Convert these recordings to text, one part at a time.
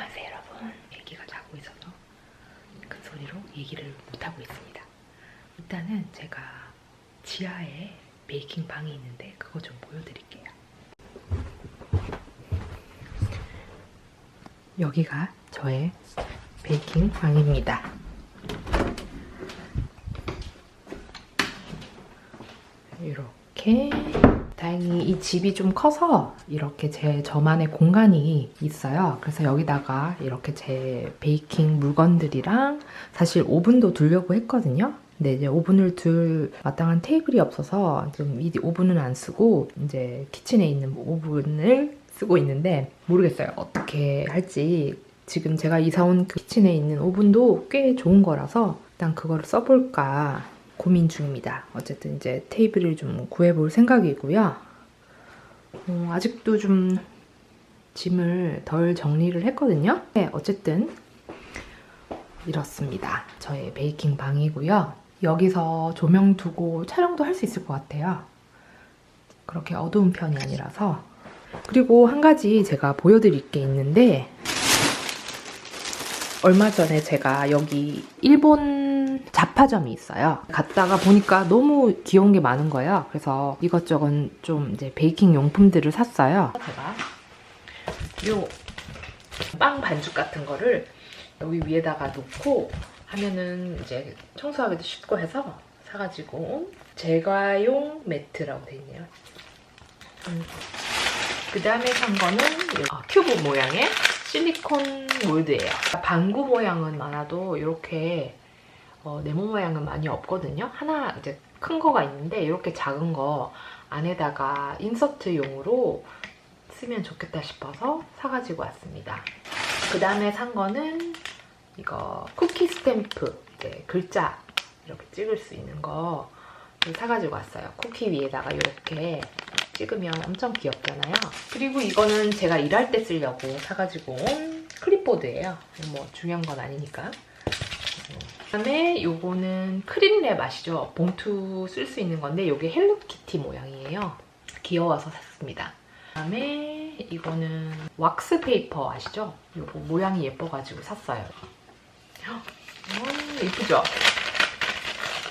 안녕하세요 여러분. 애기가 자고 있어서 큰 소리로 얘기를 못하고 있습니다. 일단은 제가 지하에 베이킹 방이 있는데 그거 좀 보여드릴게요. 여기가 저의 베이킹 방입니다. 이렇게 다행히 이 집이 좀 커서 이렇게 저만의 공간이 있어요. 그래서 여기다가 이렇게 제 베이킹 물건들이랑 사실 오븐도 두려고 했거든요. 근데 이제 오븐을 둘 마땅한 테이블이 없어서 좀 이 오븐은 안 쓰고 이제 키친에 있는 오븐을 쓰고 있는데 모르겠어요. 어떻게 할지. 지금 제가 이사 온 그 키친에 있는 오븐도 꽤 좋은 거라서 일단 그거를 써볼까 고민 중입니다. 어쨌든 이제 테이블을 좀 구해볼 생각이고요. 아직도 좀 짐을 덜 정리를 했거든요. 네, 어쨌든 이렇습니다. 저의 베이킹 방이고요. 여기서 조명 두고 촬영도 할 수 있을 것 같아요. 그렇게 어두운 편이 아니라서. 그리고 한 가지 제가 보여드릴 게 있는데 얼마 전에 제가 여기 일본 잡화점이 있어요. 갔다가 보니까 너무 귀여운 게 많은 거예요. 그래서 이것저것 좀 이제 베이킹 용품들을 샀어요. 제가 요 빵 반죽 같은 거를 여기 위에다가 놓고 하면은 이제 청소하기도 쉽고 해서 사가지고 제과용 매트라고 돼 있네요. 그 다음에 산 거는 큐브 모양의 실리콘 몰드예요. 방구 모양은 많아도 이렇게 네모 모양은 많이 없거든요. 하나 이제 큰 거가 있는데 이렇게 작은 거 안에다가 인서트용으로 쓰면 좋겠다 싶어서 사가지고 왔습니다. 그 다음에 산 거는 이거 쿠키 스탬프, 이제 글자 이렇게 찍을 수 있는 거 사가지고 왔어요. 쿠키 위에다가 이렇게 찍으면 엄청 귀엽잖아요. 그리고 이거는 제가 일할 때 쓰려고 사가지고 온 클립보드예요. 뭐 중요한 건 아니니까. 그 다음에 요거는 크림랩 아시죠? 봉투 쓸 수 있는 건데 요게 헬로키티 모양이에요. 귀여워서 샀습니다. 그 다음에 이거는 왁스 페이퍼 아시죠? 요거 모양이 예뻐가지고 샀어요. 예쁘죠?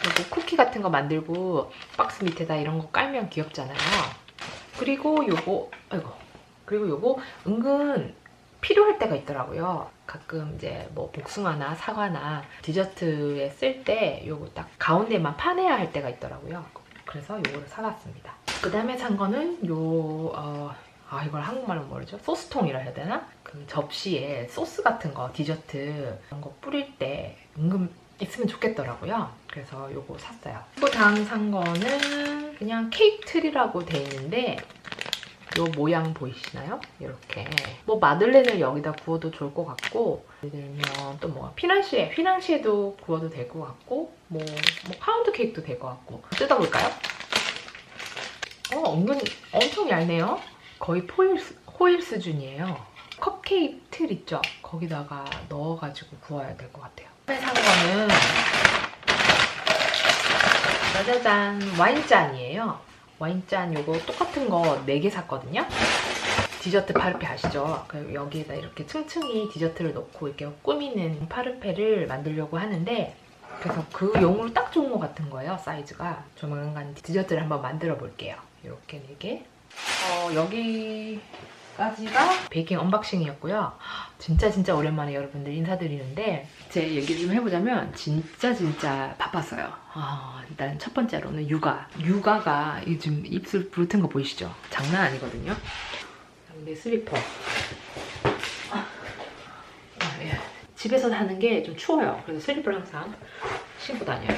요거 쿠키 같은 거 만들고 박스 밑에다 이런 거 깔면 귀엽잖아요. 그리고 요거 은근 필요할 때가 있더라고요. 가끔 이제 뭐 복숭아나 사과나 디저트에 쓸 때 요거 딱 가운데만 파내야 할 때가 있더라고요. 그래서 요거를 사놨습니다. 그 다음에 산 거는 이걸 한국말로 뭐라죠? 소스통이라 해야 되나? 그 접시에 소스 같은 거, 디저트 이런 거 뿌릴 때 은근 있으면 좋겠더라고요. 그래서 요거 샀어요. 그리고 다음 산 거는 그냥 케이크 틀이라고 돼 있는데 요 모양 보이시나요? 이렇게 뭐 마들렌을 여기다 구워도 좋을 것 같고 예를 들면 또 뭐 휘낭시에도 구워도 될 것 같고 뭐 파운드 케이크도 될 것 같고 뜯어볼까요? 은근 엄청 얇네요. 거의 호일 수준이에요. 컵케이크 틀 있죠? 거기다가 넣어가지고 구워야 될 것 같아요. 처음에 산 거는 짜자잔 와인잔이에요. 와인잔 요거 똑같은 거 4개 샀거든요. 디저트 파르페 아시죠? 여기에다 이렇게 층층이 디저트를 넣고 이렇게 꾸미는 파르페를 만들려고 하는데 그래서 그 용으로 딱 좋은 것 같은 거예요. 사이즈가. 조만간 디저트를 한번 만들어 볼게요. 이렇게 4개. 여기까지가 베이킹 언박싱이었고요. 진짜 오랜만에 여러분들 인사드리는데 제 얘기를 좀 해보자면 진짜 바빴어요. 일단 첫 번째로는 육아가 요즘 입술 부르튼 거 보이시죠? 장난 아니거든요. 근데 슬리퍼 예. 집에서 하는 게 좀 추워요. 그래서 슬리퍼를 항상 신고 다녀요.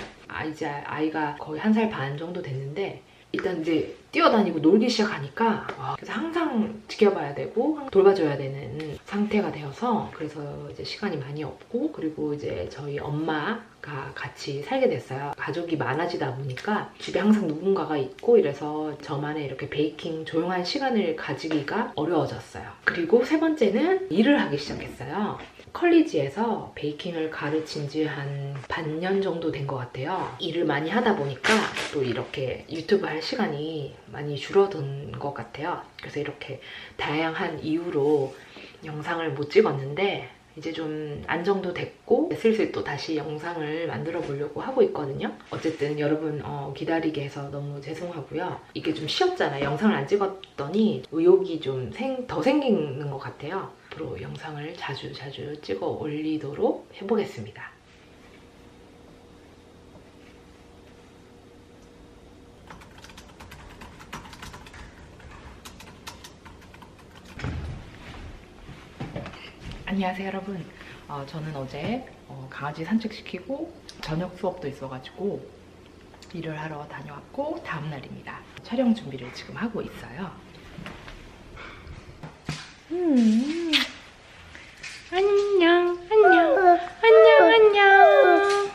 이제 아이가 거의 1살 반 정도 됐는데 일단 이제 뛰어다니고 놀기 시작하니까 그래서 항상 지켜봐야 되고 돌봐줘야 되는 상태가 되어서 그래서 이제 시간이 많이 없고 그리고 이제 저희 엄마가 같이 살게 됐어요. 가족이 많아지다 보니까 집에 항상 누군가가 있고 이래서 저만의 이렇게 베이킹 조용한 시간을 가지기가 어려워졌어요. 그리고 세 번째는 일을 하기 시작했어요. 컬리지에서 베이킹을 가르친 지 한 반년 정도 된 것 같아요. 일을 많이 하다 보니까 또 이렇게 유튜브 할 시간이 많이 줄어든 것 같아요. 그래서 이렇게 다양한 이유로 영상을 못 찍었는데 이제 좀 안정도 됐고 슬슬 또 다시 영상을 만들어 보려고 하고 있거든요. 어쨌든 여러분 기다리게 해서 너무 죄송하고요. 이게 좀 쉬었잖아요. 영상을 안 찍었더니 의욕이 좀 더 생기는 것 같아요. 앞으로 영상을 자주 찍어 올리도록 해보겠습니다. 안녕하세요 여러분. 저는 어제 강아지 산책시키고 저녁 수업도 있어가지고 일을 하러 다녀왔고 다음날입니다. 촬영 준비를 지금 하고 있어요. 안녕 안녕 안녕 안녕.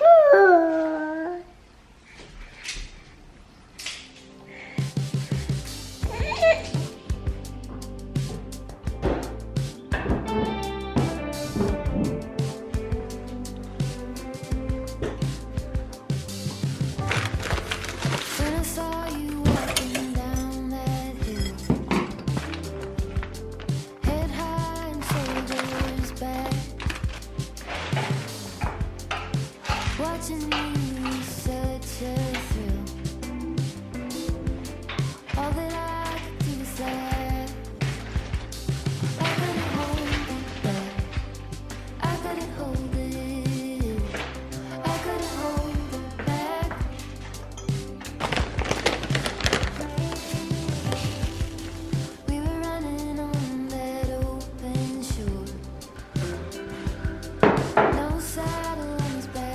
Watching you was such a thrill. All that I could do was laugh. I couldn't hold it back. I couldn't hold it. I couldn't hold it back. We were running on that open shore. No saddle on his back.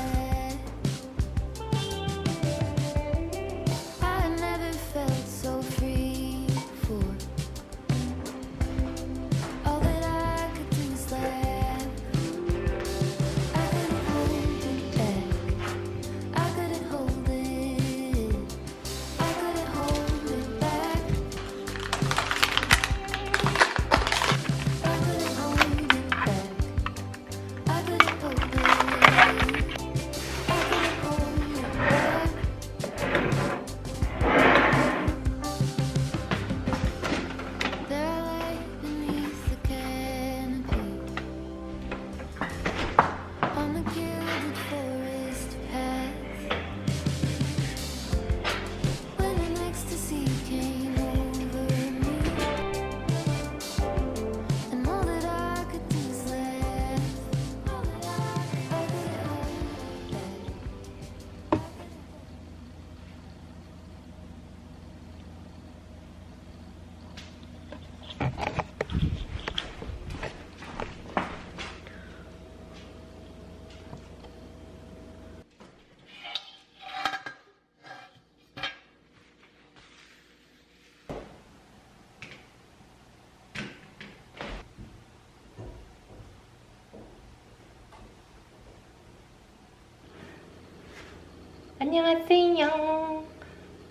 안녕하세요.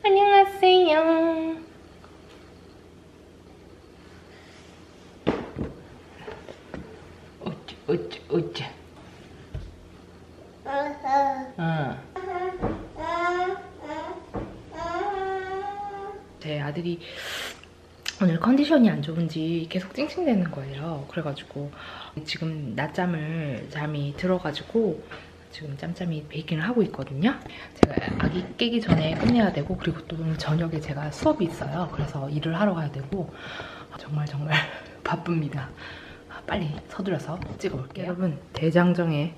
안녕하세요. 어째. 제 아들이 오늘 컨디션이 안 좋은지 계속 찡찡대는 거예요. 그래가지고 지금 낮잠을 잠이 들어가지고 지금 짬짬이 베이킹을 하고 있거든요. 제가 아기 깨기 전에 끝내야 되고, 그리고 또 오늘 저녁에 제가 수업이 있어요. 그래서 일을 하러 가야 되고 정말 바쁩니다. 빨리 서둘러서 찍어볼게요. 여러분, 대장정의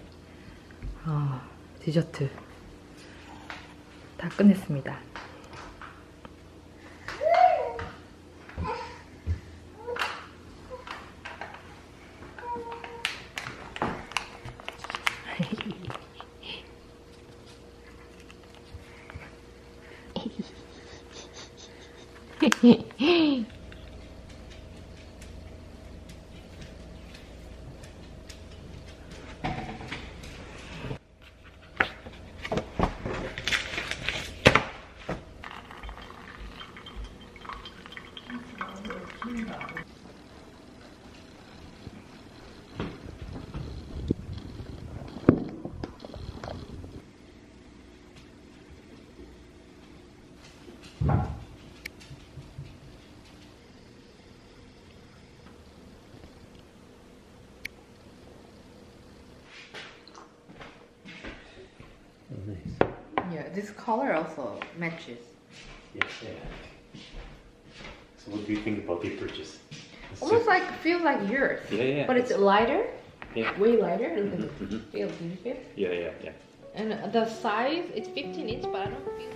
디저트 다 끝냈습니다. this color also matches. Yeah, yeah. So what do you think about the purchase? It's Almost just- like feels like yours. Yeah, yeah. But it's lighter. Yeah. Way lighter. Look at the Mhm. feel. Do you feel? Yeah, yeah, yeah. And the size, it's 15 inch, but I don't feel.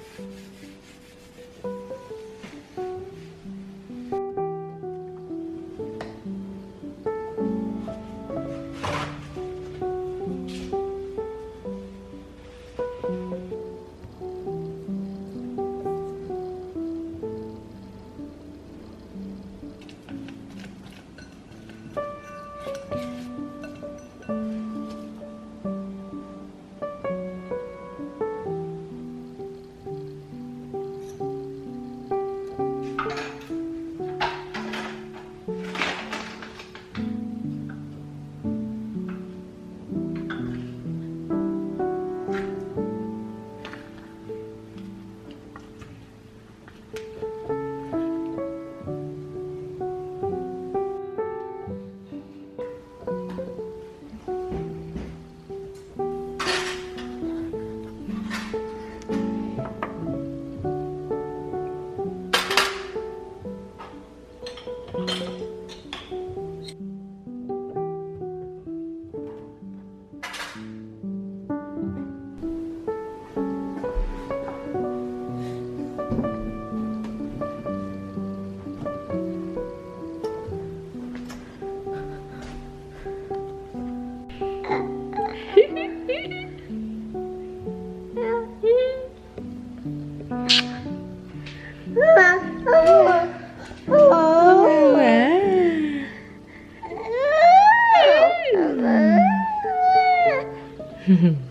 음.